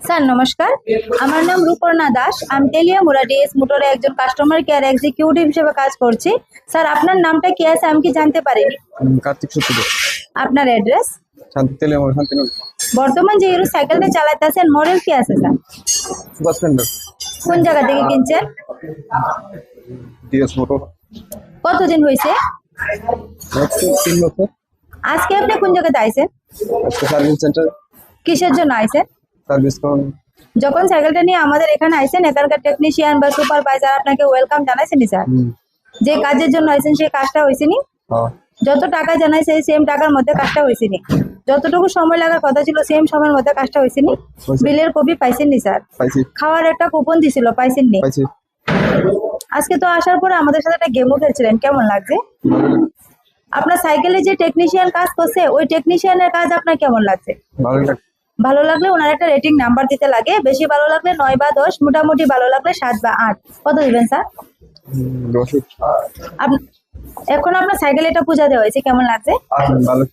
Sir নমস্কার, আমার নাম রূপর্ণা দাস। আমি তেলিয়ামুড়া ডিএস মোটরে একজন কাস্টমার কেয়ার এক্সিকিউটিভ হিসেবে কাজ করছি। স্যার আপনার নামটা কি আছে আমি কি জানতে পারিনি? কার্তিক সত্যি আপনার অ্যাড্রেস? শান্তি তেলিয়ামুড়া শান্তিনগর বর্তমান যে হিরো সাইকেলটা চালাতেছেন মডেল কি আছে স্যার? সুপার স্প্লেন্ডার কোন জায়গা থেকে কিনছেন? DS motor. কতদিন হয়েছে? 3 বছর। আজকে আপনি কোন জায়গাতে আইছেন? আজকে সার্ভিস সেন্টার কিসের জন্য আইছেন? সার্ভিস করুন। যখন সাইকেলটা নিয়ে আমাদের এখানে আইছেন এখানকার টেকনিশিয়ান বা সুপারভাইজার আপনাকে ওয়েলকাম জানাইছেনি স্যার? যে কাজের জন্য আইছেন সেই কাজটা হয়েছেনি? যত টাকা জানাইছে সেম টাকার মধ্যে কাজটা হয়েছেনি? যতটুকু সময় লাগার কথা ছিল সেম সময়ের মধ্যে কাজটা হয়েছেনি? বিলের কপি পাইছেননি স্যার? পাইছি খাওয়ার একটা কুপন দিছিল পাইছেননি? পাইছি। আজকে তো আসার পরে আমাদের সাথে একটা গেমও খেলছিলেন, কেমন লাগছে? আপনার সাইকেলে যে টেকনিশিয়ান কাজ করছে ওই টেকনিশিয়ানের কাজ আপনার কেমন লাগছে? ভালো লাগে। ভালো লাগলে ওনার একটা রেটিং নাম্বার দিতে লাগে। বেশি ভালো লাগলে 9 বা 10, মোটামুটি ভালো লাগলে 7 বা 8। কত দিবেন স্যার? 10। এখন আপনার সাইকেলে এটা পূজা দেওয়া হয়েছে, কেমন লাগছে? ভালো।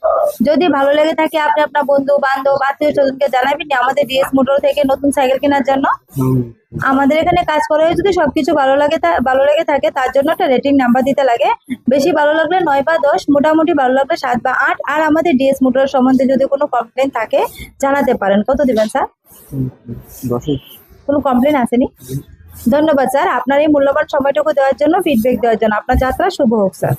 যদি ভালো লেগে থাকে আপনি আপনার বন্ধু বান্ধব আত্মীয় স্বজনকে জানাবেন আমাদের ডিএস মোটর থেকে নতুন সাইকেল কেনার জন্য। আমাদের এখানে কাজ করা হয় যদি সবকিছু ভালো লেগে থাকে তার জন্য একটা রেটিং নাম্বার দিতে লাগে। বেশি ভালো লাগলে 9 বা 10, মোটামুটি ভালো লাগলে 7 বা 8। আর আমাদের ডিএস মোটর সম্বন্ধে যদি কোনো কমপ্লেন থাকে জানাতে পারেন। কত দিবেন স্যার? 10। কোনো কমপ্লেন আসেনি? ধন্যবাদ স্যার আপনার এই মূল্যবান সময়টুকু দেওয়ার জন্য, ফিডব্যাক দেওয়ার জন্য। আপনার যাত্রা শুভ হোক স্যার।